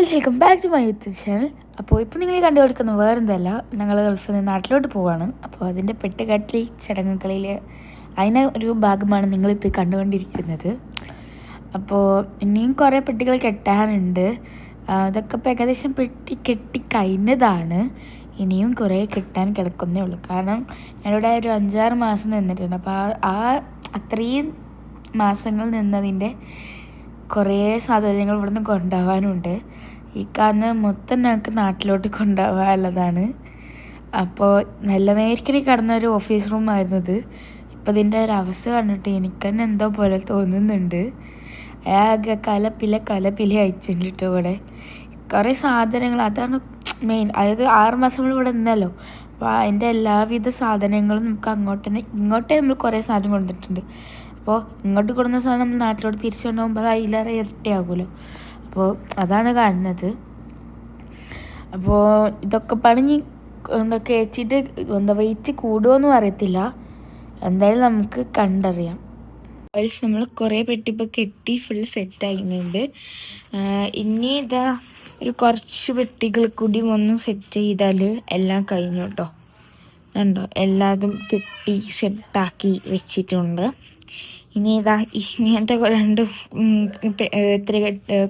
Guys, welcome back to my YouTube channel. അപ്പോൾ ഇപ്പോൾ നിങ്ങൾ കണ്ടുകൊടുക്കുന്ന വേറെന്തല്ല, ഞങ്ങൾ ഗൾഫിൽ നിന്ന് നാട്ടിലോട്ട് പോവാണ്. അപ്പോൾ അതിൻ്റെ പെട്ടുകെട്ടൽ ചടങ്ങുകളിൽ അതിന് ഒരു ഭാഗമാണ് നിങ്ങളിപ്പോൾ കണ്ടുകൊണ്ടിരിക്കുന്നത്. അപ്പോൾ ഇനിയും കുറേ പെട്ടികൾ കെട്ടാനുണ്ട്. അതൊക്കെ ഇപ്പോൾ ഏകദേശം പെട്ടി കെട്ടി കഴിഞ്ഞതാണ്. ഇനിയും കുറേ കെട്ടാൻ കിടക്കുന്നേ ഉള്ളൂ. കാരണം ഞാനിവിടെ ഒരു 5-6 മാസം നിന്നിട്ടുണ്ട്. അപ്പോൾ ആ അത്രയും മാസങ്ങൾ നിന്നതിൻ്റെ കുറേ സാധനങ്ങൾ ഇവിടുന്ന് കൊണ്ടുപോകാനുണ്ട്. ഈ കാരണം മൊത്തം ഞങ്ങൾക്ക് നാട്ടിലോട്ട് കൊണ്ടുപോകാനുള്ളതാണ്. അപ്പോൾ നല്ല നേരിക്കണി കിടന്ന ഒരു ഓഫീസ് റൂമായിരുന്നു ഇത്. ഇപ്പം ഇതിൻ്റെ ഒരു അവസ്ഥ കണ്ടിട്ട് എനിക്ക് തന്നെ എന്തോ പോലെ തോന്നുന്നുണ്ട്. ആകെ കലപ്പില അയച്ചിട്ടുണ്ട് കേട്ടോ. ഇവിടെ കുറേ സാധനങ്ങൾ, അതാണ് മെയിൻ. അതായത് 6 മാസം നമ്മൾ ഇവിടെ നിന്നല്ലോ. അപ്പോൾ അതിൻ്റെ എല്ലാവിധ സാധനങ്ങളും നമുക്ക് ഇങ്ങോട്ടേ നമ്മൾ കുറേ സാധനം കൊണ്ടുവന്നിട്ടുണ്ട്. അപ്പോൾ ഇങ്ങോട്ട് കൊടുക്കുന്ന സാധനം നമ്മൾ നാട്ടിലോട്ട് തിരിച്ചു കൊണ്ടുപോകുമ്പോൾ അത് അതിലേറെ ഇരട്ടിയാകുമല്ലോ. അപ്പോൾ അതാണ് കാണുന്നത്. അപ്പോൾ ഇതൊക്കെ പറഞ്ഞ് വെച്ചിട്ട് വെയിറ്റ് കൂടുമോയെന്നും അറിയത്തില്ല. എന്തായാലും നമുക്ക് കണ്ടറിയാം. നമ്മൾ കുറേ പെട്ടിപ്പോൾ കെട്ടി ഫുൾ സെറ്റാകുന്നുണ്ട്. ഇനി ഇതാ ഒരു കുറച്ച് പെട്ടികൾ കൂടി ഒന്ന് സെറ്റ് ചെയ്താൽ എല്ലാം കഴിഞ്ഞു കേട്ടോ. കണ്ടോ, എല്ലാതും കെട്ടി സെറ്റാക്കി വെച്ചിട്ടുണ്ട്. ഇനി ഇതാ ഇങ്ങനത്തെ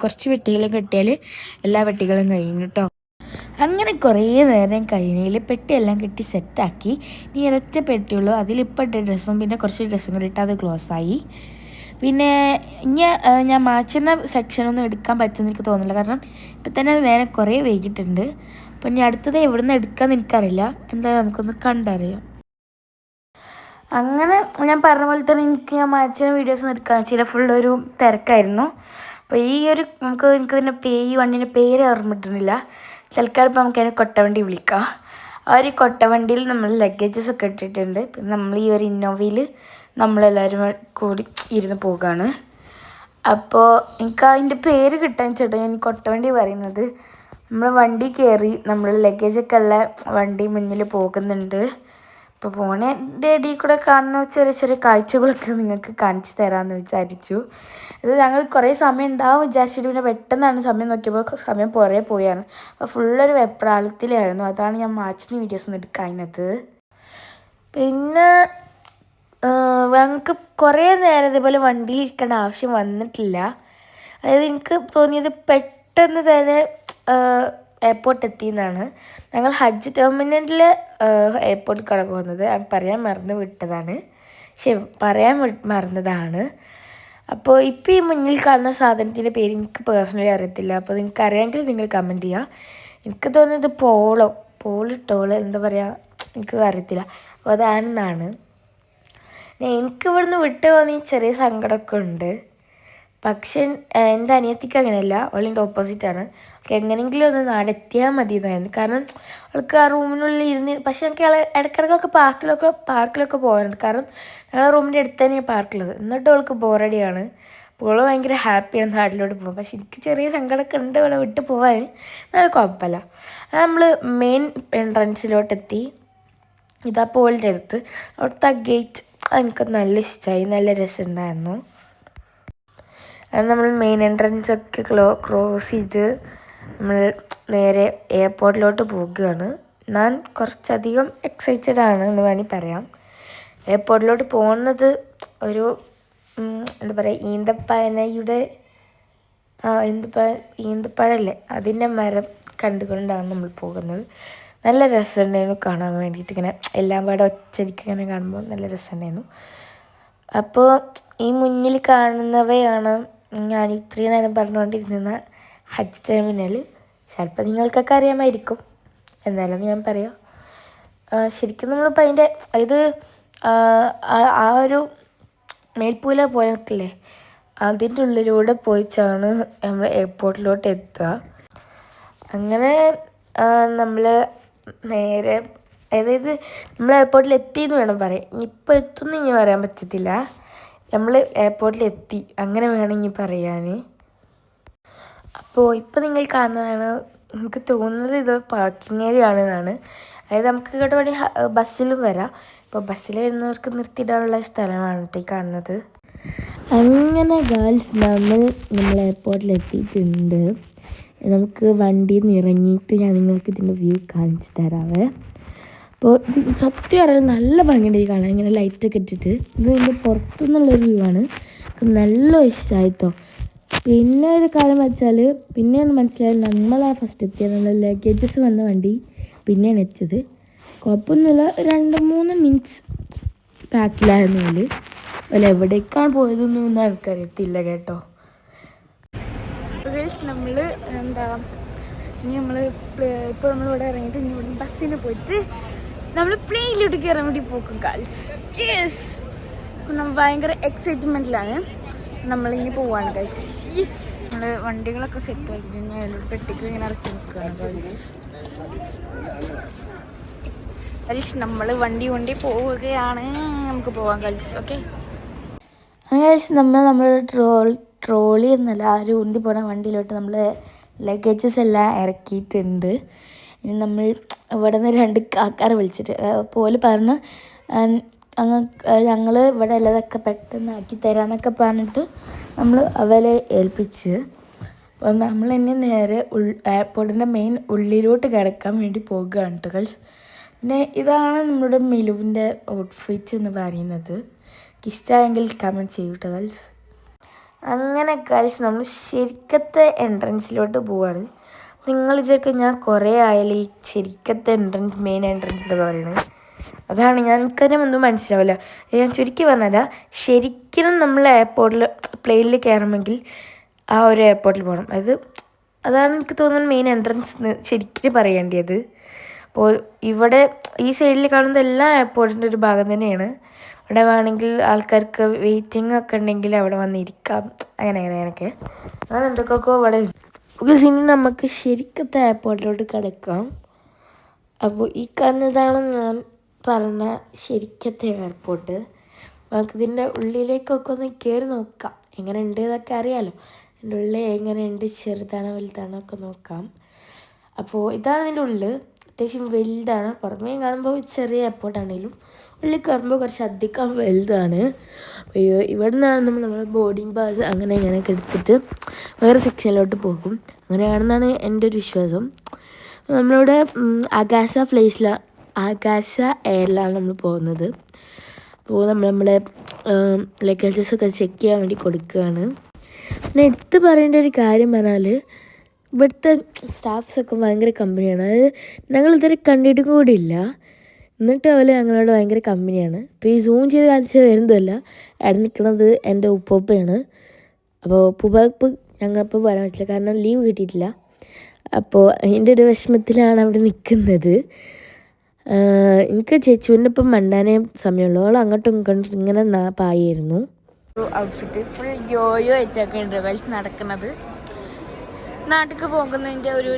കുറച്ച് പെട്ടികൾ കെട്ടിയാൽ എല്ലാ പെട്ടികളും കഴിഞ്ഞു കേട്ടോ. അങ്ങനെ കുറേ നേരം കഴിഞ്ഞതിൽ പെട്ടിയെല്ലാം കെട്ടി സെറ്റാക്കി. ഇനി ഒരൊറ്റ പെട്ടിയുള്ളൂ. അതിലിപ്പോൾ ഇട്ട ഡ്രസ്സും പിന്നെ കുറച്ച് ഡ്രസ്സും കൂടി ഇട്ട് അത് ക്ലോസായി. പിന്നെ ഇനി ഞാൻ മാച്ചുന്ന സെക്ഷനൊന്നും എടുക്കാൻ പറ്റുമെന്ന് എനിക്ക് തോന്നുന്നില്ല. കാരണം ഇപ്പം തന്നെ നേരെ കുറേ വൈകിട്ടുണ്ട്. അപ്പം ഇനി അടുത്തത് എവിടെ നിന്ന് എടുക്കാമെന്ന് എനിക്കറിയില്ല. എന്തായാലും നമുക്കൊന്ന് കണ്ടറിയാം. അങ്ങനെ ഞാൻ പറഞ്ഞ പോലെ തന്നെ ഞാൻ മാച്ചുന്ന വീഡിയോസ് എടുക്കാൻ വെച്ചാൽ ഫുള്ളൊരു തിരക്കായിരുന്നു. അപ്പോൾ എനിക്കതിൻ്റെ വണ്ടീൻ്റെ പേര് ഓർമ്മിട്ടുന്നില്ല. തൽക്കാലം ഇപ്പോൾ നമുക്കതിനെ കൊട്ടവണ്ടി വിളിക്കാം. ആ ഒരു കൊട്ടവണ്ടിയിൽ നമ്മൾ ലഗേജസ് ഒക്കെ ഇട്ടിട്ടുണ്ട്. പിന്നെ നമ്മൾ ഈ ഒരു ഇന്നോവയിൽ നമ്മളെല്ലാവരും കൂടി ഇരുന്ന് പോകുകയാണ്. അപ്പോൾ എനിക്ക് അതിൻ്റെ പേര് കിട്ടാൻ ചേട്ടാ ഞാൻ കൊട്ടവണ്ടി പറയുന്നത്. നമ്മൾ വണ്ടി കയറി നമ്മൾ ലഗേജൊക്കെ ഉള്ള വണ്ടി മുന്നിൽ പോകുന്നുണ്ട്. ഇപ്പോൾ പോണേൻ്റെ ഇടയിൽ കൂടെ കാണുന്ന ചെറിയ കാഴ്ചകളൊക്കെ നിങ്ങൾക്ക് കാണിച്ചു തരാമെന്ന് വിചാരിച്ചു. ഇത് ഞങ്ങൾ കുറേ സമയം ഉണ്ടാവും വിചാരിച്ചിട്ട് പിന്നെ പെട്ടെന്നാണ് സമയം നോക്കിയപ്പോൾ സമയം കുറേ പോയാണ്. അപ്പോൾ ഫുള്ളൊരു വെപ്രാളത്തിലായിരുന്നു. അതാണ് ഞാൻ മാച്ചിന് വീഡിയോസൊന്നും എടുക്കാഞ്ഞത്. പിന്നെ ഞങ്ങൾക്ക് കുറേ നേരം ഇതേപോലെ വണ്ടിയിൽ ഇരിക്കേണ്ട ആവശ്യം വന്നിട്ടില്ല. അതായത് എനിക്ക് തോന്നിയത് പെട്ടെന്ന് തന്നെ എയർപോർട്ട് എത്തിയെന്നാണ്. ഞങ്ങൾ ഹജ്ജ് ടെർമിനലിൽ എയർപോർട്ടിലേക്കാണ് പോകുന്നത്. പറയാൻ മറന്നതാണ്. അപ്പോൾ ഇപ്പോൾ ഈ മുന്നിൽ കാണുന്ന സാധനത്തിൻ്റെ പേര് എനിക്ക് പേഴ്സണലി അറിയത്തില്ല. അപ്പോൾ നിങ്ങൾക്ക് അറിയാമെങ്കിൽ നിങ്ങൾ കമൻറ്റ് ചെയ്യുക. എനിക്ക് തോന്നുന്നത് ടോള് എന്താ പറയുക, എനിക്ക് അറിയത്തില്ല. അപ്പോൾ അതാണെന്നാണ്. എനിക്ക് ഇവിടുന്ന് വിട്ട് തോന്നി ചെറിയ സങ്കടമൊക്കെ ഉണ്ട്. പക്ഷേ എൻ്റെ അനിയത്തിക്ക് അങ്ങനെയല്ല, അവളിൻ്റെ ഓപ്പോസിറ്റാണ്. എങ്ങനെയെങ്കിലും ഒന്ന് നാടെത്തിയാൽ മതി എന്നായിരുന്നു. കാരണം അവൾക്ക് ആ റൂമിനുള്ളിൽ ഇരുന്ന്, പക്ഷേ എനിക്ക് ഇടയ്ക്കിടയ്ക്കൊക്കെ പാർക്കിലൊക്കെ പോകാനുണ്ട്. കാരണം ഞങ്ങളുടെ റൂമിൻ്റെ അടുത്ത് തന്നെയാണ് പാർക്കുള്ളത്. എന്നിട്ട് അവൾക്ക് ബോറടിയാണ്. അപ്പോൾ അവൾ ഭയങ്കര ഹാപ്പിയാണ് നാട്ടിലോട്ട് പോകും. പക്ഷെ എനിക്ക് ചെറിയ സങ്കടമൊക്കെ ഉണ്ട് അവളെ വിട്ട് പോകാൻ. നല്ല കുഴപ്പമില്ല. നമ്മൾ മെയിൻ എൻട്രൻസിലോട്ടെത്തി. ഇതാ പോളിൻ്റെ അടുത്ത് അവിടുത്തെ ആ ഗേറ്റ് എനിക്ക് നല്ല ഇഷ്ടമായി, നല്ല രസമുണ്ടായിരുന്നു. അത് നമ്മൾ മെയിൻ എൻട്രൻസ് ഒക്കെ ക്രോസ് ചെയ്ത് നമ്മൾ നേരെ എയർപോർട്ടിലോട്ട് പോകുകയാണ്. ഞാൻ കുറച്ചധികം എക്സൈറ്റഡ് ആണ് എന്ന് വേണമെങ്കിൽ പറയാം. എയർപോർട്ടിലോട്ട് പോകുന്നത് ഒരു എന്താ പറയുക, ഈന്തപ്പഴല്ലേ അതിൻ്റെ മരം കണ്ടുകൊണ്ടാണ് നമ്മൾ പോകുന്നത്. നല്ല രസമുണ്ടായിരുന്നു കാണാൻ വേണ്ടിയിട്ട്. ഇങ്ങനെ എല്ലാം പാടെ ഒച്ചടിക്ക് ഇങ്ങനെ കാണുമ്പോൾ നല്ല രസമുണ്ടായിരുന്നു. അപ്പോൾ ഈ മുന്നിൽ കാണുന്നവയാണ് ഞാൻ ഇത്രയും നേരം പറഞ്ഞുകൊണ്ടിരുന്ന ഹജ്ജ് ടെർമിനൽ. ചിലപ്പോൾ നിങ്ങൾക്കൊക്കെ അറിയാമായിരിക്കും, എന്നാലും ഞാൻ പറയാം. ശരിക്കും നമ്മളിപ്പോൾ അതിൻ്റെ ഇത് ആ ഒരു മേൽപ്പൂല പോലൊക്കെ അതിൻ്റെ ഉള്ളിലൂടെ പോയിച്ചാണ് നമ്മൾ എയർപോർട്ടിലോട്ട് എത്തുക. അങ്ങനെ നമ്മൾ നേരെ, അതായത് നമ്മൾ എയർപോർട്ടിൽ എത്തിയെന്ന് വേണം പറയാൻ. ഇപ്പോൾ എത്തുമെന്ന് ഇനി പറയാൻ പറ്റത്തില്ല. നമ്മൾ എയർപോർട്ടിലെത്തി അങ്ങനെ വേണമെങ്കിൽ പറയാൻ. അപ്പോൾ ഇപ്പോൾ നിങ്ങൾ കാണുന്നതാണ്, എനിക്ക് തോന്നുന്നത് ഇത് പാർക്കിംഗ് ഏരിയ ആണെന്നാണ്. അതായത് നമുക്ക് ഇങ്ങോട്ട് വേണമെങ്കിൽ ബസ്സിലും വരാം. ഇപ്പോൾ ബസ്സിൽ വരുന്നവർക്ക് നിർത്തിയിടാനുള്ള സ്ഥലമാണ് കേട്ടോ ഈ കാണുന്നത്. അങ്ങനെ ഗേൾസ് നമ്മൾ എയർപോർട്ടിലെത്തിയിട്ടുണ്ട്. നമുക്ക് വണ്ടിയിൽ നിന്ന് ഇറങ്ങിയിട്ട് ഞാൻ നിങ്ങൾക്ക് ഇതിൻ്റെ വ്യൂ കാണിച്ചു തരാവേ. അപ്പോൾ ഇത് സത്യം അറിയാൻ നല്ല ഭംഗിയുണ്ട് ഈ കാണാൻ, ഇങ്ങനെ ലൈറ്റൊക്കെ ഇട്ടിട്ട്. ഇത് ഇതിൻ്റെ പുറത്തുനിന്നുള്ളൊരു വ്യൂ ആണ്, നല്ല ഇഷ്ടമായിട്ടോ. പിന്നെ ഒരു കാര്യം വെച്ചാൽ പിന്നെയാണ് മനസ്സിലായത് നമ്മളാണ് ഫസ്റ്റ് എത്തിയത്, നമ്മൾ ലഗേജസ് വന്ന വണ്ടി പിന്നെയാണ് എത്തിയത്. കുഴപ്പമൊന്നുമില്ല, 2-3 മിനിറ്റ്സ് ബാക്കിലായിരുന്നു. അല്ല എവിടേക്കാണ് പോയതൊന്നും എനിക്കറിയത്തില്ല കേട്ടോ. നമ്മൾ എന്താ ഇനി നമ്മൾ ഇപ്പോൾ നമ്മളിവിടെ ഇറങ്ങിയിട്ട് ഇനി ഇവിടെ ബസ്സിന് പോയിട്ട് നമ്മൾ പ്ലെയിനിലോട്ട് കയറാൻ വേണ്ടി പോക്കും കാൽസ്. യെസ്, നമ്മൾ ഭയങ്കര എക്സൈറ്റ്മെൻറ്റിലാണ്, നമ്മളിങ്ങനെ പോവാണ് കാൽസ്. യെസ്, നമ്മൾ വണ്ടികളൊക്കെ സെറ്റ് ആക്കിയിട്ട് പെട്ടിക്ക് ഇങ്ങനെ ഇറക്കി നിൽക്കുകയാണ് കാൽസ്. കാൽസ് നമ്മൾ വണ്ടി പോവുകയാണ്, നമുക്ക് പോവാം കാൽസ്. ഓക്കെ, അങ്ങനെ നമ്മുടെ ട്രോളി എന്നല്ല ആ ഒരു ഉന്തി പോണ വണ്ടിയിലോട്ട് നമ്മൾ ലഗേജസ് എല്ലാം ഇറക്കിയിട്ടുണ്ട്. ഇനി നമ്മൾ ഇവിടെ നിന്ന് 2 കാക്കാരെ വിളിച്ചിട്ട് പോലെ പറഞ്ഞ് ഞങ്ങൾ ഇവിടെ ഉള്ളതൊക്കെ പെട്ടെന്ന് ആക്കി തരാമെന്നൊക്കെ പറഞ്ഞിട്ട് നമ്മൾ അവരെ ഏൽപ്പിച്ച്. അപ്പോൾ നമ്മൾ ഇനി നേരെ എയർപോർട്ടിൻ്റെ മെയിൻ ഉള്ളിലോട്ട് കിടക്കാൻ വേണ്ടി പോകുകയാണ് കേട്ടോ ഗേൾസ്. പിന്നെ ഇതാണ് നമ്മുടെ മിലുവിൻ്റെ ഔട്ട്ഫിറ്റ് എന്ന് പറയുന്നത്. ഇഷ്ടമായെങ്കിൽ കമൻറ്റ് ചെയ്യൂ കേട്ടോ ഗേൾസ്. അങ്ങനെ ഗേൾസ് നമ്മൾ ശരിക്കത്തെ എൻട്രൻസിലോട്ട് പോവാണ്. നിങ്ങൾ വിചാരിക്കും ഞാൻ കുറേ ആയാലും ഈ ശരിക്കത്തെ എൻട്രൻസ് മെയിൻ എൻട്രൻസ് എന്ന് പറയുന്നത്, അതാണ് എനിക്കതിനും ഒന്നും മനസ്സിലാവില്ല. ഞാൻ ചുരുക്കി പറഞ്ഞല്ല, ശരിക്കും നമ്മൾ എയർപോർട്ടിൽ പ്ലെയിനിൽ കയറണമെങ്കിൽ ആ ഒരു എയർപോർട്ടിൽ പോകണം. അതാണ് എനിക്ക് തോന്നുന്നത് മെയിൻ എൻട്രൻസ് ശരിക്കും പറയേണ്ടത്. അപ്പോൾ ഇവിടെ ഈ സൈഡിൽ കാണുന്നത് എല്ലാ എയർപോർട്ടിൻ്റെ ഒരു ഭാഗം തന്നെയാണ്. അവിടെ വേണമെങ്കിൽ ആൾക്കാർക്ക് വെയിറ്റിംഗ് ഒക്കെ ഉണ്ടെങ്കിൽ അവിടെ വന്നിരിക്കാം, അങ്ങനെയൊക്കെ അങ്ങനെ എന്തൊക്കെയൊക്കെ അവിടെ. ബിക്കോസ് ഇനി നമുക്ക് ശരിക്കത്തെ എയർപോർട്ടിലോട്ട് കിടക്കാം. അപ്പോൾ ഈ കാണുന്നതാണ് ഞാൻ പറഞ്ഞ ശരിക്കത്തെ എയർപോർട്ട്. നമുക്കിതിൻ്റെ ഉള്ളിലേക്കൊക്കെ ഒന്ന് കയറി നോക്കാം, എങ്ങനെ ഉണ്ട് എന്നൊക്കെ അറിയാമല്ലോ. എൻ്റെ ഉള്ളിൽ എങ്ങനെയുണ്ട്, ചെറുതാണോ വലുതാണോ ഒക്കെ നോക്കാം. അപ്പോൾ ഇതാണ് ഇതിൻ്റെ ഉള്ളിൽ, അത്യാവശ്യം വലുതാണ്. പുറമേ കാണുമ്പോൾ ചെറിയ എയർപോർട്ടാണെങ്കിലും ഉള്ളിൽ കയറുമ്പോൾ കുറച്ച് അധികം വലുതാണ്. ഇവിടെ നിന്നാണ് നമ്മൾ ബോർഡിംഗ് പാസ് അങ്ങനെയൊക്കെ എടുത്തിട്ട് വേറെ സെക്ഷനിലോട്ട് പോകും. അങ്ങനെയാണെന്നാണ് എൻ്റെ ഒരു വിശ്വാസം. നമ്മളിവിടെ ആകാശ എയറിലാണ് നമ്മൾ പോകുന്നത്. അപ്പോൾ നമ്മളെ ലഗേജസൊക്കെ ചെക്ക് ചെയ്യാൻ വേണ്ടി കൊടുക്കുകയാണ്. പിന്നെ എടുത്ത് പറയേണ്ട ഒരു കാര്യം പറഞ്ഞാൽ ഇവിടുത്തെ സ്റ്റാഫ്സൊക്കെ ഭയങ്കര കമ്പനിയാണ്. അതായത് ഞങ്ങൾ ഇതുവരെ കണ്ടിട്ടും കൂടിയില്ല, എന്നിട്ട് അവരെ ഞങ്ങളോട് ഭയങ്കര കമ്പനിയാണ്. അപ്പോൾ ഈ സൂം ചെയ്ത് കാണിച്ച് വരുന്നതല്ല, അവിടെ നിൽക്കുന്നത് എൻ്റെ ഉപ്പയാണ്. അപ്പോൾ ഉപ്പ ഞങ്ങളിപ്പോൾ പറയാൻ പറ്റില്ല, കാരണം ലീവ് കിട്ടിയിട്ടില്ല. അപ്പോൾ അതിൻ്റെ ഒരു വിഷമത്തിലാണ് അവിടെ നിൽക്കുന്നത്. എനിക്ക് ചേച്ചുവിൻ്റെ ഇപ്പം മണ്ടാനേ സമയമുള്ളൂ, അവൾ അങ്ങോട്ടും ഇങ്ങോട്ടും ഇങ്ങനെ പായായിരുന്നു. ഔട്ട്ഫിറ്റ് ഫുൾ യോയോ ആയിട്ടൊക്കെ ഉണ്ട് ഗേൾസ് നടക്കുന്നത്. നാട്ടിലേക്ക് പോകുന്നതിൻ്റെ ഒരു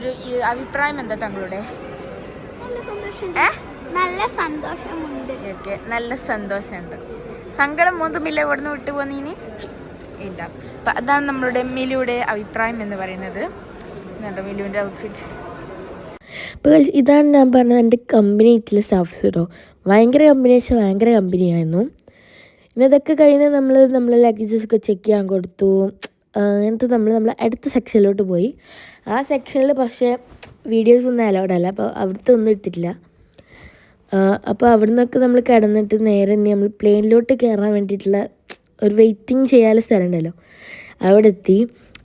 അഭിപ്രായം എന്താ തങ്ങളുടെ? നല്ല സന്തോഷമുണ്ട്. ഓക്കെ, നല്ല സന്തോഷമുണ്ട്. സങ്കടം ഒന്നുമില്ല ഇവിടുന്ന് വിട്ടു പോകുന്നതിന് ഇല്ല. അപ്പം അതാണ് നമ്മളുടെ മിലുയുടെ അഭിപ്രായം എന്ന് പറയുന്നത്. മിലുവിൻ്റെ ഔട്ട്ഫിറ്റ്. അപ്പോൾ ഇതാണ് ഞാൻ പറഞ്ഞത് എൻ്റെ കമ്പനിയിലെ സ്റ്റാഫ്സ് കേട്ടോ. ഭയങ്കര കമ്പനിയായിരുന്നു. പിന്നെ ഇതൊക്കെ കഴിഞ്ഞ് നമ്മൾ ലഗേജസൊക്കെ ചെക്ക് ചെയ്യാൻ കൊടുത്തു. എന്നിട്ട് നമ്മൾ അടുത്ത സെക്ഷനിലോട്ട് പോയി. ആ സെക്ഷനിൽ പക്ഷേ വീഡിയോസ് ഒന്നും അലൗഡല്ല, അപ്പോൾ അവിടുത്തെ ഒന്നും എടുത്തിട്ടില്ല. അപ്പോൾ അവിടെ നിന്നൊക്കെ നമ്മൾ കിടന്നിട്ട് നേരെ നമ്മൾ പ്ലെയിനിലോട്ട് കയറാൻ വേണ്ടിയിട്ടുള്ള ഒരു വെയിറ്റിംഗ് ചെയ്യാനുള്ള സ്ഥലം ഉണ്ടല്ലോ, അവിടെ എത്തി.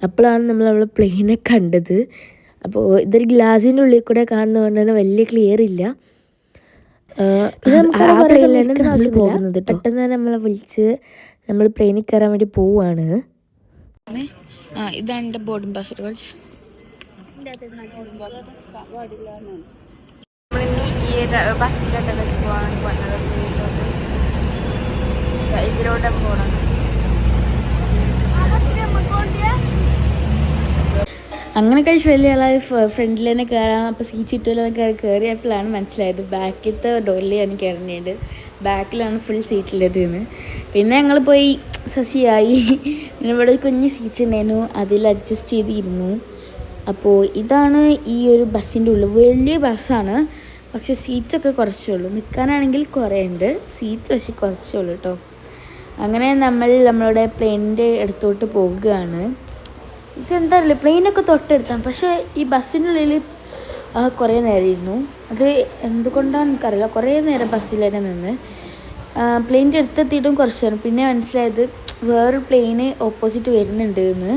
അപ്പോഴാണ് നമ്മൾ പ്ലെയിനെ കണ്ടത്. അപ്പോൾ ഇതൊരു ഗ്ലാസിൻ്റെ ഉള്ളിൽ കൂടെ കാണുന്നതുകൊണ്ട് തന്നെ വലിയ ക്ലിയർ ഇല്ല. പോകുന്നത് പെട്ടെന്ന് തന്നെ നമ്മളെ വിളിച്ച് നമ്മൾ പ്ലെയിനിൽ കയറാൻ വേണ്ടി പോവുകയാണ്. ഇതാണ് എൻ്റെ ബോർഡിംഗ് പാസ്. ബസ്സിലോട്ട് വെച്ച് പോകാൻ വന്നത്, ഇതിലോട്ടും പോകണം. അങ്ങനെ കഴിച്ച് വലിയ ആളായി ഫ്രണ്ടിൽ തന്നെ കയറാം. അപ്പോൾ സീറ്റ് ഇട്ടുമല്ലോ കയറിയപ്പോഴാണ് മനസ്സിലായത് ബാക്കിലത്തെ ഡോറിൽ ഞാൻ കയറേണ്ടത്, ബാക്കിലാണ് ഫുൾ സീറ്റിലത് എന്ന്. പിന്നെ ഞങ്ങൾ പോയി ശശിയായി. പിന്നെ ഇവിടെ കുഞ്ഞ് സീറ്റ് ഉണ്ടായിരുന്നു, അതിൽ അഡ്ജസ്റ്റ് ചെയ്തിരുന്നു. അപ്പോൾ ഇതാണ് ഈ ഒരു ബസ്സിൻ്റെ ഉള്ളിൽ. വലിയ ബസ്സാണ്, പക്ഷേ സീറ്റൊക്കെ കുറച്ചേ ഉള്ളൂ. നിൽക്കാനാണെങ്കിൽ കുറേ ഉണ്ട്, സീറ്റ് പക്ഷേ കുറച്ചേ ഉള്ളൂ കേട്ടോ. അങ്ങനെ നമ്മളുടെ പ്ലെയിനിൻ്റെ അടുത്തോട്ട് പോകുകയാണ്. ഇതെന്താറില്ല പ്ലെയിനൊക്കെ തൊട്ടെടുത്താണ്, പക്ഷേ ഈ ബസ്സിനുള്ളിൽ കുറേ നേരം ഇരുന്നു. അത് എന്തുകൊണ്ടാണെന്ന് എനിക്കറിയില്ല, കുറേ നേരം ബസ്സിൽ തന്നെ നിന്ന്. പ്ലെയിനിൻ്റെ അടുത്തെത്തിയിട്ടും കുറച്ച് നേരം, പിന്നെ മനസ്സിലായത് വേറൊരു പ്ലെയിന് ഓപ്പോസിറ്റ് വരുന്നുണ്ട് എന്ന്.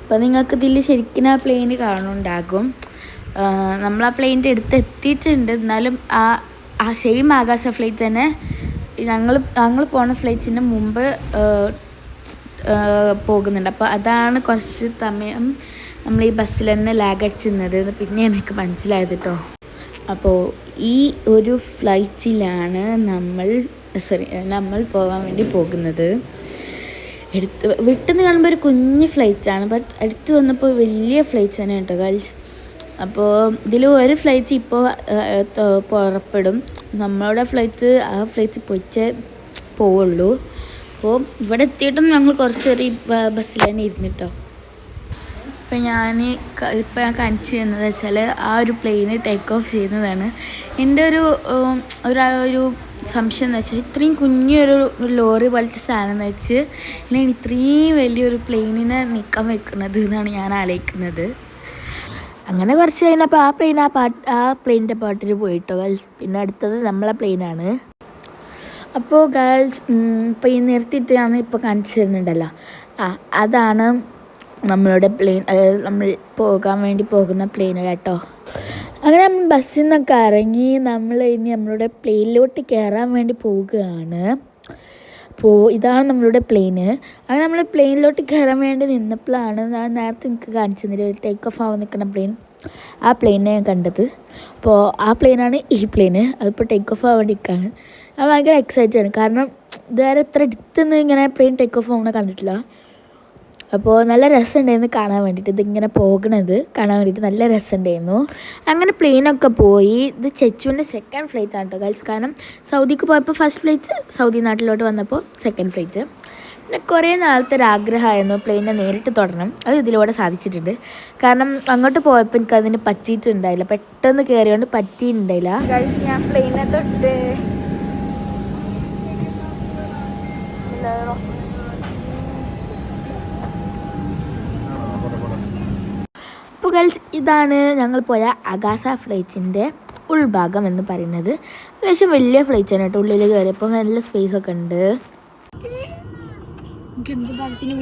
അപ്പോൾ നിങ്ങൾക്ക് ഇതിൽ ശരിക്കും ആ പ്ലെയിന് കാണുന്നുണ്ടാകും. നമ്മൾ ആ പ്ലെയിനിൻ്റെ അടുത്ത് എത്തിയിട്ടുണ്ട്, എന്നാലും ആ സെയിം ആകാശ ഫ്ലൈറ്റ് തന്നെ ഞങ്ങൾ പോണ ഫ്ലൈറ്റിന് മുമ്പ് പോകുന്നുണ്ട്. അപ്പോൾ അതാണ് കുറച്ച് സമയം നമ്മൾ ഈ ബസ്സിൽ തന്നെ ലാഗ് അടിച്ചിരുന്നത് പിന്നെ എനിക്ക് മനസ്സിലായത് കേട്ടോ. അപ്പോൾ ഈ ഒരു ഫ്ലൈറ്റിലാണ് നമ്മൾ പോകാൻ വേണ്ടി പോകുന്നത്. വിട്ടെന്ന് കാണുമ്പോൾ ഒരു കുഞ്ഞ് ഫ്ലൈറ്റാണ്, ബട്ട് അടുത്ത് വന്നപ്പോൾ വലിയ ഫ്ലൈറ്റ്സ് തന്നെ കേട്ടോ ഗേൾസ്. അപ്പോൾ ഇതിൽ ഒരു ഫ്ലൈറ്റ് ഇപ്പോൾ പുറപ്പെടും. നമ്മളുടെ ഫ്ലൈറ്റ് ആ ഫ്ലൈറ്റ് പോവുള്ളൂ. അപ്പോൾ ഇവിടെ എത്തിയിട്ടും ഞങ്ങൾ കുറച്ച് നേരം ഈ ബസ്സിൽ തന്നെ ഇരുന്നിട്ടോ. ഇപ്പം ഞാൻ കാണിച്ചു തന്നത് വെച്ചാൽ ആ ഒരു പ്ലെയിന് ടേക്ക് ഓഫ് ചെയ്യുന്നതാണ്. എൻ്റെ ഒരു സംശയം എന്ന് വെച്ചാൽ ഇത്രയും കുഞ്ഞൊരു ലോറി പോലത്തെ സാധനം എന്ന് വെച്ച് അല്ലെങ്കിൽ ഇത്രയും വലിയൊരു പ്ലെയിനിനെ നിൽക്കാൻ വെക്കുന്നത് എന്നാണ് ഞാൻ ആലോചിക്കുന്നത്. അങ്ങനെ കുറച്ച് കഴിഞ്ഞപ്പോൾ ആ പ്ലെയിനിൻ്റെ പാട്ടിൽ പോയിട്ടോ ഗേൾസ്. പിന്നെ അടുത്തത് നമ്മളെ പ്ലെയിനാണ്. അപ്പോൾ ഗേൾസ് ഇപ്പോൾ ഈ നിർത്തിയിട്ട് ഞാൻ ഇപ്പോൾ കാണിച്ചു തരുന്നുണ്ടല്ലോ, അതാണ് നമ്മളുടെ പ്ലെയിൻ, അതായത് നമ്മൾ പോകാൻ വേണ്ടി പോകുന്ന പ്ലെയിൻ കേട്ടോ. അങ്ങനെ നമ്മൾ ബസ്സിൽ നിന്നൊക്കെ ഇറങ്ങി നമ്മൾ ഇനി നമ്മളുടെ പ്ലെയിനിലോട്ട് കയറാൻ വേണ്ടി പോവുകയാണ്. അപ്പോൾ ഇതാണ് നമ്മളുടെ പ്ലെയിന്. അങ്ങനെ നമ്മൾ പ്ലെയിനിലോട്ട് കയറാൻ വേണ്ടി നിന്നപ്പോഴാണ് ഞാൻ നേരത്തെ എനിക്ക് കാണിച്ചു തന്നില്ല ടേക്ക് ഓഫ് ആവാൻ നിൽക്കുന്ന പ്ലെയിൻ. ആ പ്ലെയിനെ ഞാൻ കണ്ടത്. അപ്പോൾ ആ പ്ലെയിനാണ് ഈ പ്ലെയിന്. അതിപ്പോൾ ടേക്ക് ഓഫ് ആവാൻ വേണ്ടിയിരിക്കുകയാണ്. ഞാൻ ഭയങ്കര എക്സൈറ്റഡ് ആണ്, കാരണം ഇതുവരെ ഇത്ര അടുത്തുനിന്ന് ഇങ്ങനെ പ്ലെയിൻ ടേക്ക് ഓഫ് ആവുന്ന കണ്ടിട്ടില്ല. അപ്പോൾ നല്ല രസമുണ്ടായിരുന്നു കാണാൻ വേണ്ടിയിട്ട്, ഇതിങ്ങനെ പോകണത് കാണാൻ വേണ്ടിയിട്ട് നല്ല രസമുണ്ടായിരുന്നു. അങ്ങനെ പ്ലെയിനൊക്കെ പോയി. ഇത് ചെച്ചുവിൻ്റെ സെക്കൻഡ് ഫ്ലൈറ്റ് ആണ് കേട്ടോ ഗേൾസ്. കാരണം സൗദിക്ക് പോയപ്പോൾ ഫസ്റ്റ് ഫ്ലൈറ്റ്, സൗദി നാട്ടിലോട്ട് വന്നപ്പോൾ സെക്കൻഡ് ഫ്ലൈറ്റ്. പിന്നെ കുറേ നാളത്തെ ഒരു ആഗ്രഹമായിരുന്നു പ്ലെയിനെ നേരിട്ട് തൊടണം. അത് ഇതിലൂടെ സാധിച്ചിട്ടുണ്ട്. കാരണം അങ്ങോട്ട് പോയപ്പോൾ എനിക്ക് അതിന് പറ്റിയിട്ടുണ്ടായില്ല, പെട്ടെന്ന് കയറിയോണ്ട് പറ്റിയിട്ടുണ്ടായില്ല ഗേൾസ്. ഞാൻ പ്ലെയിനെ തൊട്ട് അപ്പോൾ ഗേൾസ് ഇതാണ് ഞങ്ങൾ പോയ ആകാശ ഫ്ലൈറ്റിൻ്റെ ഉൾഭാഗം എന്ന് പറയുന്നത്. അത്യാവശ്യം വലിയ ഫ്ലൈറ്റ് ആണ് കേട്ടോ. ഉള്ളിൽ കയറിയപ്പോൾ നല്ല സ്പേസ് ഒക്കെ ഉണ്ട്.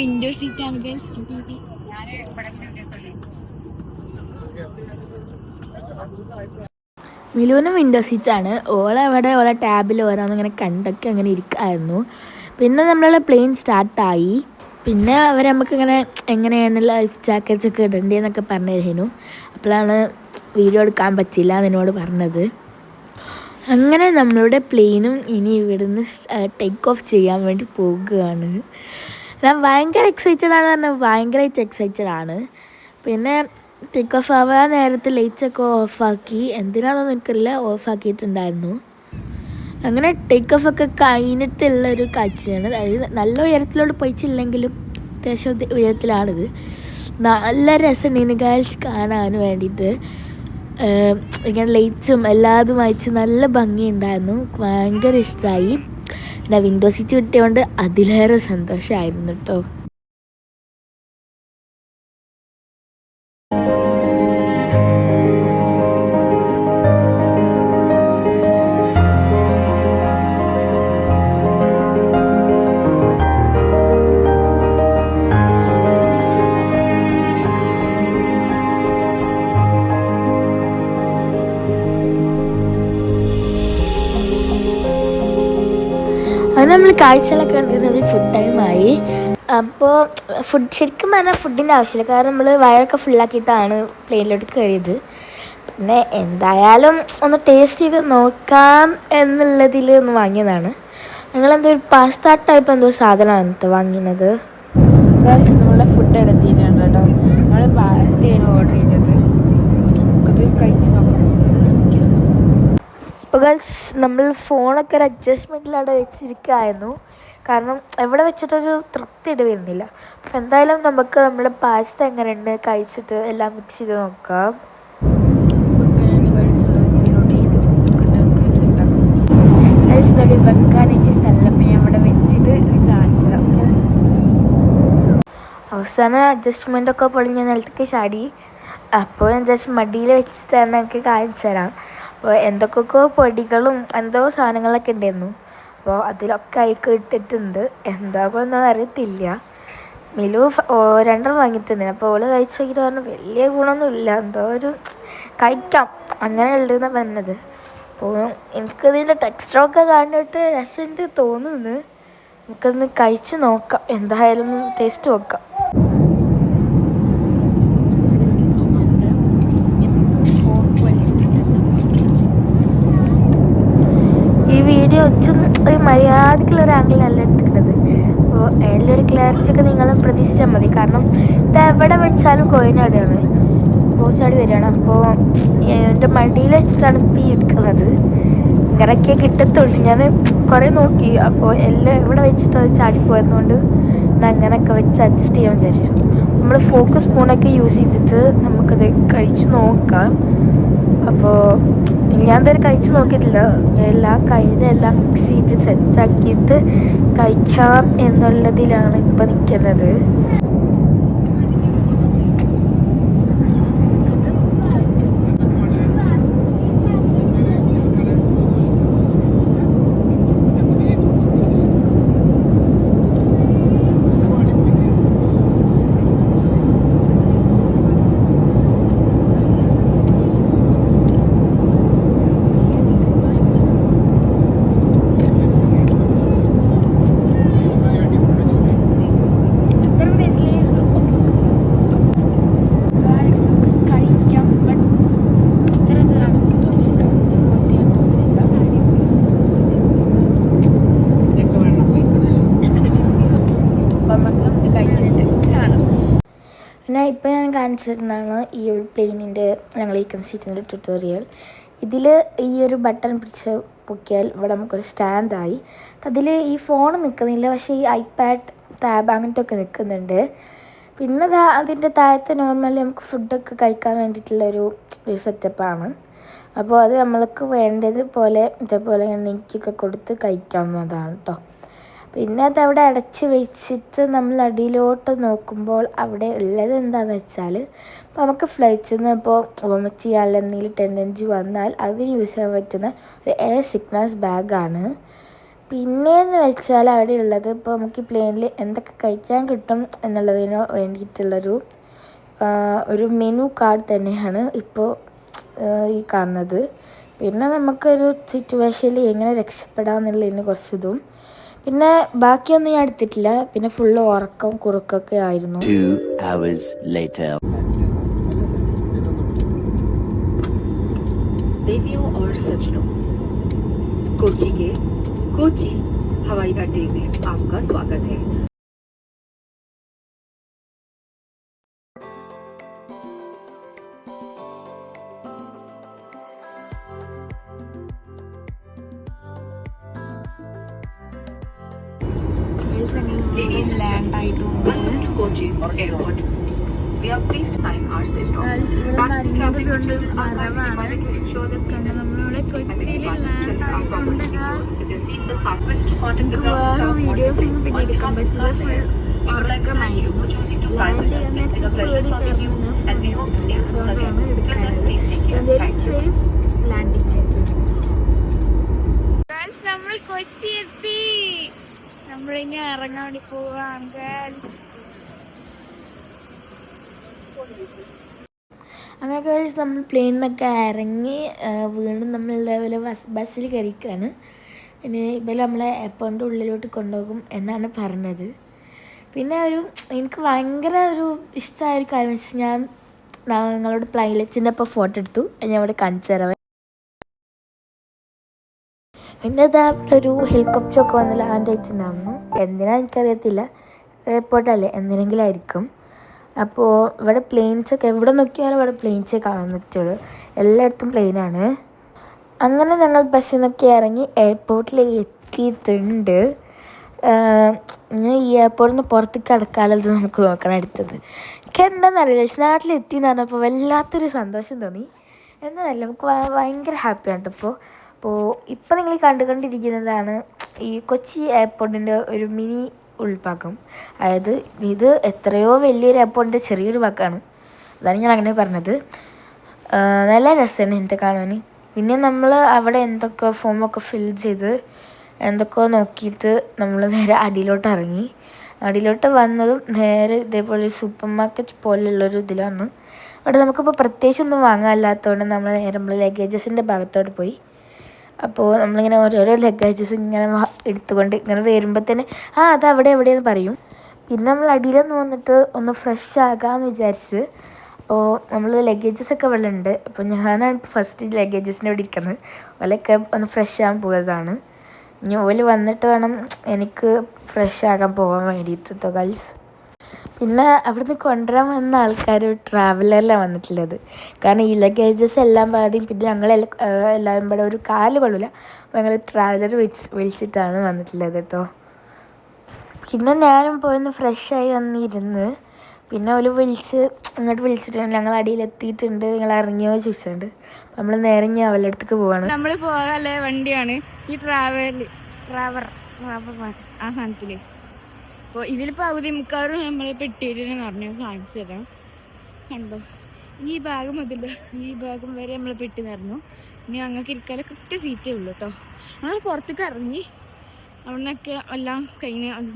വിൻഡോ സീറ്റാണ് ഗേൾസ്. മിലുവിനും വിൻഡോ സീറ്റാണ്. ഓളെ ടാബിൽ ഓരോന്നിങ്ങനെ കണ്ടൊക്കെ അങ്ങനെ ഇരിക്കായിരുന്നു. പിന്നെ നമ്മളെ പ്ലെയിൻ സ്റ്റാർട്ടായി. പിന്നെ അവർ നമുക്കിങ്ങനെ എങ്ങനെയാണ് ലൈഫ് ജാക്കറ്റ്സ് ഒക്കെ ഇടേണ്ടതെന്നൊക്കെ പറഞ്ഞു തരുന്നു. അപ്പോഴാണ് വീഡിയോ എടുക്കാൻ പറ്റില്ല എന്നോട് പറഞ്ഞത്. അങ്ങനെ നമ്മളുടെ പ്ലെയിനും ഇനി ഇവിടുന്ന് ടേക്ക് ഓഫ് ചെയ്യാൻ വേണ്ടി പോകുകയാണ്. ഞാൻ ഭയങ്കര എക്സൈറ്റഡ് ആണ്, പറഞ്ഞാൽ ഭയങ്കരമായിട്ട് എക്സൈറ്റഡ് ആണ്. പിന്നെ ടേക്ക് ഓഫ് ആവാൻ നേരത്തെ ലൈറ്റ്സൊക്കെ ഓഫാക്കി, എന്തിനാണെന്ന് എനിക്കറിയില്ല, ഓഫാക്കിയിട്ടുണ്ടായിരുന്നു. അങ്ങനെ ടേക്ക് ഓഫ് ഒക്കെ കഴിഞ്ഞിട്ടുള്ളൊരു കാഴ്ചയാണ്. അതായത് നല്ല ഉയരത്തിലോട്ട് പോയിച്ചില്ലെങ്കിലും അത്യാവശ്യം ഉയരത്തിലാണിത്. നല്ല രസമുണ്ട് ഗേൾസ് കാണാൻ വേണ്ടിയിട്ട്. ഇങ്ങനെ ലൈറ്റ്സും എല്ലാതും അയച്ച് നല്ല ഭംഗിയുണ്ടായിരുന്നു. ഭയങ്കര ഇഷ്ടമായി. പിന്നെ വിൻഡോ സീറ്റ് കിട്ടിയതുകൊണ്ട് അതിലേറെ സന്തോഷമായിരുന്നു കേട്ടോ. അത് നമ്മൾ കാഴ്ചകളൊക്കെ കണ്ടിരുന്നത് ഫുഡ് ടൈമായി. അപ്പോൾ ശരിക്കും പറഞ്ഞാൽ ഫുഡിൻ്റെ ആവശ്യമില്ല, കാരണം നമ്മൾ വയറൊക്കെ ഫുള്ളാക്കിയിട്ടാണ് പ്ലെയിനിലോട്ട് കയറിയത്. പിന്നെ എന്തായാലും ഒന്ന് ടേസ്റ്റ് ചെയ്ത് നോക്കാം എന്നുള്ളതിൽ ഒന്ന് വാങ്ങിയതാണ്. ഞങ്ങളെന്തോ ഒരു പാസ്ത ടൈപ്പ് എന്തോ സാധനമാണ് കേട്ടോ വാങ്ങിയത്. നമ്മളെ ഫുഡ് എടുത്തിട്ടുണ്ട് കേട്ടോ. നമ്മൾ പാസ്തയാണ് ഓർഡർ ചെയ്തത്. അത് കഴിച്ച് നോക്കാം. അപ്പോൾ ഗേൾസ് നമ്മൾ ഫോണൊക്കെ ഒരു അഡ്ജസ്റ്റ്മെൻറ്റിലവിടെ വെച്ചിരിക്കുകയായിരുന്നു, കാരണം എവിടെ വെച്ചിട്ടൊരു തൃപ്തിയിട്ട് വരുന്നില്ല. അപ്പോൾ എന്തായാലും നമുക്ക് നമ്മുടെ പാസ്ത എങ്ങനെയുണ്ട് കഴിച്ചിട്ട് എല്ലാം മിക്സ് ചെയ്ത് നോക്കാം. വെക്കാനൊക്കെ സ്ഥലം അവിടെ വെച്ചിട്ട് കാണിച്ചത്. അവസാനം അഡ്ജസ്റ്റ്മെൻ്റൊക്കെ പൊളിഞ്ഞ് നിലത്തേക്ക് ചാടി. അപ്പോൾ ഞാൻ ജസ്റ്റ് മടിയിൽ വെച്ചിട്ടാണ് എനിക്ക് കാണിച്ചു തരാം. അപ്പോൾ എന്തൊക്കെയൊക്കെ പൊടികളും എന്തോ സാധനങ്ങളൊക്കെ ഉണ്ടായിരുന്നു. അപ്പോൾ അതിലൊക്കെ അയക്ക് ഇട്ടിട്ടുണ്ട്. എന്താകുമെന്നൊന്നും അറിയത്തില്ല. മിലു 2 വാങ്ങിത്തന്നെ. അപ്പോൾ ഓള് കഴിച്ച് നോക്കിയിട്ട് പറഞ്ഞു വലിയ ഗുണമൊന്നുമില്ല, എന്തോ ഒരു കഴിക്കാം അങ്ങനെ ഉള്ളതെന്നാണ് പറഞ്ഞത്. അപ്പോൾ എനിക്കതിൻ്റെ ടെക്സ്റ്ററൊക്കെ കണ്ടിട്ട് രസമുണ്ട് തോന്നുന്നു. നമുക്കതൊന്ന് കഴിച്ച് നോക്കാം, എന്തായാലും ടേസ്റ്റ് നോക്കാം. ഈ വീഡിയോ ഒരു മര്യാദക്കുള്ളൊരു ആംഗിളല്ല എടുക്കേണ്ടത്. അപ്പോൾ അതിലൊരു ക്ലാരിറ്റി ഒക്കെ നിങ്ങളും പ്രതീക്ഷിച്ചാൽ മതി. കാരണം ഇത് എവിടെ വെച്ചാലും കോയിനാടാണ്, പോച്ചാടി വരികയാണ്. അപ്പോൾ എൻ്റെ മടിയിൽ വെച്ചിട്ടാണ് ഇപ്പോൾ ഈ എടുക്കുന്നത്. ഇങ്ങനെയൊക്കെ കിട്ടത്തുള്ളൂ. ഞാൻ കുറേ നോക്കി, അപ്പോൾ എല്ലാം ഇവിടെ വെച്ചിട്ട് അത് ചാടിപ്പോയതുകൊണ്ട് ഞാൻ അങ്ങനെയൊക്കെ വെച്ച് അഡ്ജസ്റ്റ് ചെയ്യാൻ വിചാരിച്ചു. നമ്മൾ ഫോക്കസ് സ്പൂണൊക്കെ യൂസ് ചെയ്തിട്ട് നമുക്കത് കഴിച്ച് നോക്കാം. അപ്പോൾ ഞാൻ ഇതുവരെ കഴിച്ച് നോക്കിയിട്ടില്ല. എല്ലാം എല്ലാം മിക്സ് ചെയ്ത് സെറ്റാക്കിയിട്ട് കഴിക്കാം എന്നുള്ളതിലാണ് ഇപ്പം നിൽക്കുന്നത്. പിന്നെ ഇപ്പോൾ ഞാൻ കാണിച്ചിരുന്നതാണ് ഈ ഒരു പ്ലെയിനിൻ്റെ ഞങ്ങൾ ഈ കൺസീറ്റിൻ്റെ ട്യൂട്ടോറിയൽ. ഇതിൽ ഈ ഒരു ബട്ടൺ പിടിച്ച് പൊക്കിയാൽ ഇവിടെ നമുക്കൊരു സ്റ്റാൻഡായി. അതിൽ ഈ ഫോൺ നിൽക്കുന്നില്ല, പക്ഷേ ഈ ഐപാഡ്, ടാബ് അങ്ങനത്തെ ഒക്കെ നിൽക്കുന്നുണ്ട്. പിന്നെ അതിൻ്റെ താഴത്ത് നോർമലി നമുക്ക് ഫുഡൊക്കെ കഴിക്കാൻ വേണ്ടിയിട്ടുള്ളൊരു സെറ്റപ്പാണ്. അപ്പോൾ അത് നമ്മൾക്ക് വേണ്ടതുപോലെ ഇതേപോലെ നെയ്ക്കൊക്കെ കൊടുത്ത് കഴിക്കാവുന്നതാണ് കേട്ടോ. പിന്നെ അതവിടെ അടച്ച് വെച്ചിട്ട് നമ്മൾ അടിയിലോട്ട് നോക്കുമ്പോൾ അവിടെ ഉള്ളത് എന്താണെന്ന് വെച്ചാൽ, ഇപ്പോൾ നമുക്ക് ഫ്ലൈറ്റിൽ നിന്ന് ഇപ്പോൾ വോമിറ്റ് ചെയ്യാനുള്ള എന്തെങ്കിലും ടെൻഡൻസി വന്നാൽ അതിന് യൂസ് ചെയ്യാൻ പറ്റുന്ന ഒരു എയർ സിക്നസ് ബാഗാണ്. പിന്നെയെന്ന് വെച്ചാൽ അവിടെ ഉള്ളത് ഇപ്പോൾ നമുക്ക് ഈ പ്ലെയിനിൽ എന്തൊക്കെ കഴിക്കാൻ കിട്ടും എന്നുള്ളതിന് വേണ്ടിയിട്ടുള്ളൊരു മെനു കാർഡ് തന്നെയാണ് ഇപ്പോൾ ഈ കാണുന്നത്. പിന്നെ നമുക്കൊരു സിറ്റുവേഷനിൽ എങ്ങനെ രക്ഷപ്പെടാമെന്നുള്ളതിന് കുറച്ചിതും. പിന്നെ ബാക്കിയൊന്നും ഞാൻ എടുത്തിട്ടില്ല. പിന്നെ ഫുള്ള് ഉറക്കം കുറുക്കൊക്കെ ആയിരുന്നു. 2 hours later. देवियों और सज्जनों, कोच्चि के कोच्चि हवाई अड्डे में आपका स्वागत है। ലാൻഡ് ആയിട്ടുണ്ട്. മഞ്ഞതുകൊണ്ട് മരമാണ്. നമ്മളിവിടെ കൊച്ചിയിൽ ലാൻഡ് ആയിട്ടുണ്ട്. വേറെ വീഡിയോസ് ഒന്നും പിന്നെ എടുക്കാൻ പറ്റില്ല, ഫുൾ ഉറക്കമായിരുന്നു. ലാൻഡ് ചെയ്യാൻ നേരത്തെ പേടി അതുകൊണ്ടാണ് എടുക്കാനത്. എന്തായാലും സേഫ് ലാൻഡിങ് ആയിരുന്നു. നമ്മൾ കൊച്ചി എത്തി. നമ്മളിങ്ങനെ ഇറങ്ങാൻ വേണ്ടി പോവാണ്. അങ്ങനെ കഴിച്ച് നമ്മൾ പ്ലെയിനിൽ നിന്നൊക്കെ ഇറങ്ങി വീണ്ടും നമ്മൾ ഇതേപോലെ ബസ്സിൽ കയറിക്കുകയാണ്. പിന്നെ ഇവർ നമ്മളെ എയർപോർട്ടിൻ്റെ ഉള്ളിലോട്ട് കൊണ്ടുപോകും എന്നാണ് പറഞ്ഞത്. പിന്നെ എനിക്ക് ഭയങ്കര ഇഷ്ടമായൊരു കാര്യം വെച്ചാൽ ഞാൻ നിങ്ങളോട് പ്ലൈലറ്റ്സിൻ്റെ ഒപ്പം ഫോട്ടോ എടുത്തു. ഞാൻ ഇവിടെ കാണിച്ചു തരാം. പിന്നെ ഒരു ഹെലികോപ്റ്ററൊക്കെ വന്ന് ലാൻഡ് ആയിട്ടുണ്ടായിരുന്നു. എന്തിനാ എനിക്കറിയത്തില്ല, എയർപോർട്ടല്ലേ, എന്തിനെങ്കിലും ആയിരിക്കും. അപ്പോൾ ഇവിടെ പ്ലെയിൻസൊക്കെ എവിടെ നോക്കിയാലും ഇവിടെ പ്ലെയിൻസേ കാണാൻ പറ്റുള്ളൂ. എല്ലായിടത്തും പ്ലെയിനാണ്. അങ്ങനെ ഞങ്ങൾ ബസ്സിൽ നിന്നൊക്കെ ഇറങ്ങി എയർപോർട്ടിൽ എത്തിയിട്ടുണ്ട്. ഞാൻ ഈ എയർപോർട്ടിൽ നിന്ന് പുറത്തേക്ക് കിടക്കാനുള്ളത് നമുക്ക് നോക്കണം അടുത്തത്. എനിക്ക് എന്താണെന്നറിയില്ല, നാട്ടിലെത്തിയെന്ന് പറഞ്ഞപ്പോൾ വല്ലാത്തൊരു സന്തോഷം തോന്നി. എന്നതല്ല, നമുക്ക് ഭയങ്കര ഹാപ്പിയാണ് കേട്ടോ. ഇപ്പോൾ നിങ്ങൾ കണ്ടുകൊണ്ടിരിക്കുന്നതാണ് ഈ കൊച്ചി എയർപോർട്ടിൻ്റെ ഒരു മിനി ഉൾഭാഗം. അതായത് ഇത് എത്രയോ വലിയൊരു എയർപോർട്ടിൻ്റെ ചെറിയൊരു ഭാഗമാണ്. അതാണ് ഞാൻ അങ്ങനെ പറഞ്ഞത്. നല്ല രസമാണ് ഇതിൻ്റെ കാണാൻ. പിന്നെ നമ്മൾ അവിടെ എന്തൊക്കെ ഫോമൊക്കെ ഫിൽ ചെയ്ത് എന്തൊക്കെയോ നോക്കിയിട്ട് നമ്മൾ നേരെ അടിയിലോട്ട് ഇറങ്ങി. അടിയിലോട്ട് വന്നതും നേരെ ഇതേപോലെ സൂപ്പർ മാർക്കറ്റ് പോലെയുള്ളൊരു ഇതിലാണ്. അവിടെ നമുക്കിപ്പോൾ പ്രത്യേകിച്ചൊന്നും വാങ്ങാനില്ലാത്തതുകൊണ്ട് നമ്മൾ നേരെ നമ്മൾ ലഗേജസിൻ്റെ ഭാഗത്തോട്ട് പോയി. അപ്പോൾ നമ്മളിങ്ങനെ ഓരോരോ ലഗേജസ് ഇങ്ങനെ എടുത്തുകൊണ്ട് ഇങ്ങനെ വരുമ്പോൾ തന്നെ അത് അവിടെ എവിടെയെന്ന് പറയും. പിന്നെ നമ്മൾ അടിയിലൊന്ന് വന്നിട്ട് ഒന്ന് ഫ്രഷ് ആകാമെന്ന് വിചാരിച്ച്. അപ്പോൾ നമ്മൾ ലഗേജസൊക്കെ ഇവിടെ ഉണ്ട്. അപ്പോൾ ഞാനാണ് ഫസ്റ്റ് ലഗേജസിൻ്റെ ഇവിടെ ഇരിക്കുന്നത്. ഓലൊക്കെ ഒന്ന് ഫ്രഷ് ആകാൻ പോയതാണ്. ഇനി ഓല് വന്നിട്ട് വേണം എനിക്ക് ഫ്രഷ് ആകാൻ പോകാൻ വേണ്ടിയിട്ട് ഗൈസ്. പിന്നെ അവിടുന്ന് കൊണ്ടുവരാൻ വന്ന ആൾക്കാർ ട്രാവലറിലാണ് വന്നിട്ടുള്ളത്. കാരണം ഈ ലഗേജസ് എല്ലാം പാടിയും പിന്നെ എല്ലാവരും പാടെ ഒരു കാല് കൊള്ളില്ല. അപ്പോൾ ഞങ്ങൾ ട്രാവലർ വിളിച്ചിട്ടാണ് വന്നിട്ടുള്ളത് കേട്ടോ. പിന്നെ ഞാനും പോയിന്ന് ഫ്രഷായി വന്നിരുന്ന്. പിന്നെ അവർ ഇങ്ങോട്ട് വിളിച്ചിട്ട് ഞങ്ങൾ അടിയിലെത്തിയിട്ടുണ്ട്, നിങ്ങൾ ഇറങ്ങിയോ ചോദിച്ചിട്ടുണ്ട്. അപ്പോൾ നമ്മൾ നേരെ ഇനി അവളുടെ അടുത്തേക്ക് പോവാണ്. നമ്മൾ പോകാനുള്ള വണ്ടിയാണ് ഈ ട്രാവർ ആ സാധനത്തിൽ. അപ്പോൾ ഇതിൽ പകുതി മുക്കാറും നമ്മൾ പെട്ടിയിട്ടെന്ന് പറഞ്ഞു കാണിച്ചു തരാം. കണ്ടോ, ഈ ഭാഗം മുതൽ ഈ ഭാഗം വരെ നമ്മൾ പെട്ടി നിറഞ്ഞു. ഇനി ഞങ്ങൾക്ക് ഇരിക്കാതെ കറക്റ്റ് സീറ്റേ ഉള്ളൂ കേട്ടോ. ഞങ്ങൾ പുറത്തേക്ക് ഇറങ്ങി അവിടെ നിന്നൊക്കെ എല്ലാം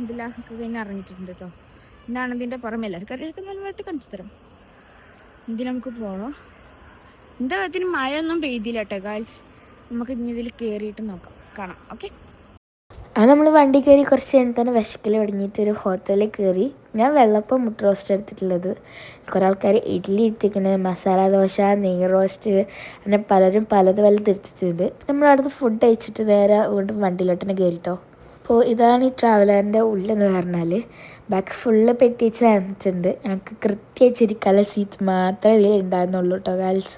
ഇതിലൊക്കെ കഴിഞ്ഞ് ഇറങ്ങിയിട്ടുണ്ട് കേട്ടോ. ഇതാണ് ഇതിൻ്റെ പുറമെ എല്ലാവർക്കും അറിയാം. നല്ലതായിട്ട് കാണിച്ചു തരാം. ഇതിൽ നമുക്ക് പോകണം. എൻ്റെ ഭാഗത്തിന് മഴയൊന്നും പെയ്തില്ല കേട്ടോ ഗായ്സ്. നമുക്ക് ഇനി ഇതിൽ കയറിയിട്ട് കാണാം. ഓക്കെ, അത് നമ്മൾ വണ്ടി കയറി കുറച്ച് കഴിഞ്ഞ് തന്നെ വിശക്കൽ തുടങ്ങിയിട്ട് ഒരു ഹോട്ടലിൽ കയറി. ഞാൻ വെള്ളപ്പം മുട്ട റോസ്റ്റ് എടുത്തിട്ടുള്ളത്. കുറേ ആൾക്കാർ ഇഡ്ഡലി എടുത്തിരിക്കുന്നത്, മസാല ദോശ, നെയ് റോസ്റ്റ്, അങ്ങനെ പലരും പലതും എടുത്തിട്ടുണ്ട്. നമ്മളവിടുന്ന് ഫുഡ് കഴിച്ചിട്ട് നേരെ വീണ്ടും വണ്ടിയിലോട്ട് തന്നെ കയറിട്ടോ. അപ്പോൾ ഇതാണ് ഈ ട്രാവലറിൻ്റെ ഉള്ളെന്ന് പറഞ്ഞാൽ ബാക്ക് ഫുള്ള് പെട്ടിച്ച് നിറഞ്ഞിട്ടുണ്ട്. ഞങ്ങൾക്ക് കൃത്യമായിട്ടിരിക്കാനുള്ള സീറ്റ് മാത്രമേ ഇതിൽ ഉണ്ടായിരുന്നുള്ളൂ കേട്ടോ ഗാൽസ്.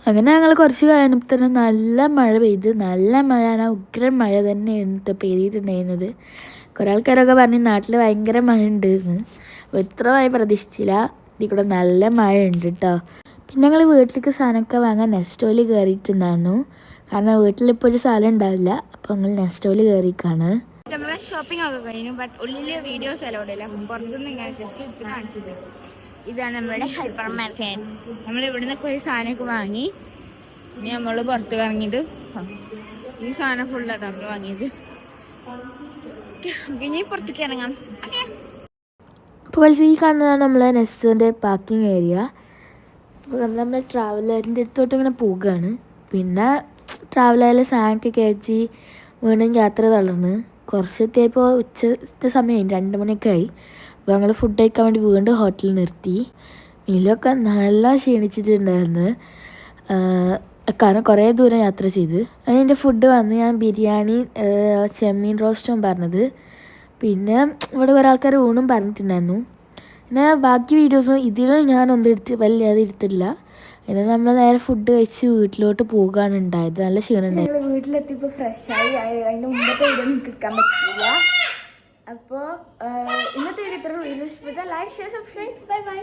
അങ്ങനെ ഞങ്ങൾ കുറച്ച് കഴിഞ്ഞപ്പോൾ തന്നെ നല്ല മഴ പെയ്ത്. നല്ല മഴയാണ്, ഉഗ്രം മഴ തന്നെയാണ് പെയ്തിട്ടുണ്ടായിരുന്നത്. കുറേ ആൾക്കാരൊക്കെ പറഞ്ഞ് നാട്ടിൽ ഭയങ്കര മഴ ഉണ്ടെന്ന്. അപ്പോൾ ഇത്രയായി പ്രതീക്ഷിച്ചില്ല. ഇതിൽ കൂടെ നല്ല മഴ ഉണ്ട് കേട്ടോ. പിന്നെ ഞങ്ങൾ വീട്ടിലേക്ക് സാധനമൊക്കെ വാങ്ങാൻ നെസ്റ്റോയിൽ കയറിയിട്ടുണ്ടായിരുന്നു. കാരണം വീട്ടിലിപ്പോൾ ഒരു സ്ഥലം ഉണ്ടാവില്ല. അപ്പോൾ ഞങ്ങൾ നെസ്റ്റോയിൽ കയറിക്കാണ്. നമ്മളെ ഷോപ്പിംഗ് ഒക്കെ കഴിഞ്ഞു. ബട്ട് ഉള്ളിൽ വീഡിയോസ് അലൗഡ് ഇല്ല. പുറത്തുനിന്ന് ഇങ്ങനെ ജസ്റ്റ് ഇത് കാണിച്ചത്. ഇതാണ് നമ്മുടെ ഹൈപ്പർ മാർക്കറ്റ്. നമ്മൾ ഇവിടെ നിന്നൊക്കെ ഒരു സാധനമൊക്കെ വാങ്ങി. ഇനി നമ്മൾ പുറത്ത് ഇറങ്ങിയിട്ട് ഈ സാധനം ഫുള്ളാണ് നമ്മൾ വാങ്ങിയത്. ഇനി പുറത്തേക്ക് ഇറങ്ങാം. അപ്പോൾ ഈ കാണുന്നതാണ് നമ്മളെ നെസ്റ്റോൻ്റെ പാർക്കിംഗ് ഏരിയ. അപ്പോൾ നമ്മൾ ട്രാവലറിൻ്റെ അടുത്തോട്ട് ഇങ്ങനെ പോവുകയാണ്. പിന്നെ ട്രാവലറിൽ സാധനമൊക്കെ കയറ്റി വീണ്ടും യാത്ര തളർന്ന് കുറച്ചെത്തിയപ്പോൾ ഉച്ചത്തെ സമയമായി, 2 മണിയൊക്കെ ആയി. അപ്പോൾ ഞങ്ങൾ ഫുഡ് കഴിക്കാൻ വേണ്ടി വീണ്ടും ഹോട്ടലിൽ നിർത്തി. മീലൊക്കെ നല്ല ക്ഷീണിച്ചിട്ടുണ്ടായിരുന്നു. കാരണം കുറേ ദൂരം യാത്ര ചെയ്ത്. അതിൻ്റെ ഫുഡ് വന്ന് ഞാൻ ബിരിയാണി ചെമ്മീൻ റോസ്റ്റും പറഞ്ഞത്. പിന്നെ ഇവിടെ കുറേ ആൾക്കാർ ഊണും പറഞ്ഞിട്ടുണ്ടായിരുന്നു. പിന്നെ ബാക്കി വീഡിയോസും ഇതിലും ഞാനൊന്നും വല്ലാതെ എടുത്തിട്ടില്ല. പിന്നെ നമ്മൾ നേരെ ഫുഡ് കഴിച്ച് വീട്ടിലോട്ട് പോകാണ് ഉണ്ടായത്. നല്ല ക്ഷീണം ഉണ്ടായിരുന്നു. വീട്ടിലെത്തിയപ്പോൾ ഫ്രഷായി. അതിൻ്റെ മുമ്പത്തെ വീഡിയോ നിങ്ങൾക്ക് എടുക്കാൻ പറ്റില്ല. അപ്പോൾ ഇന്നത്തെ വീഡിയോ ഇത്ര ഇഷ്ടപ്പെട്ടാൽ like, share, subscribe. Bye bye.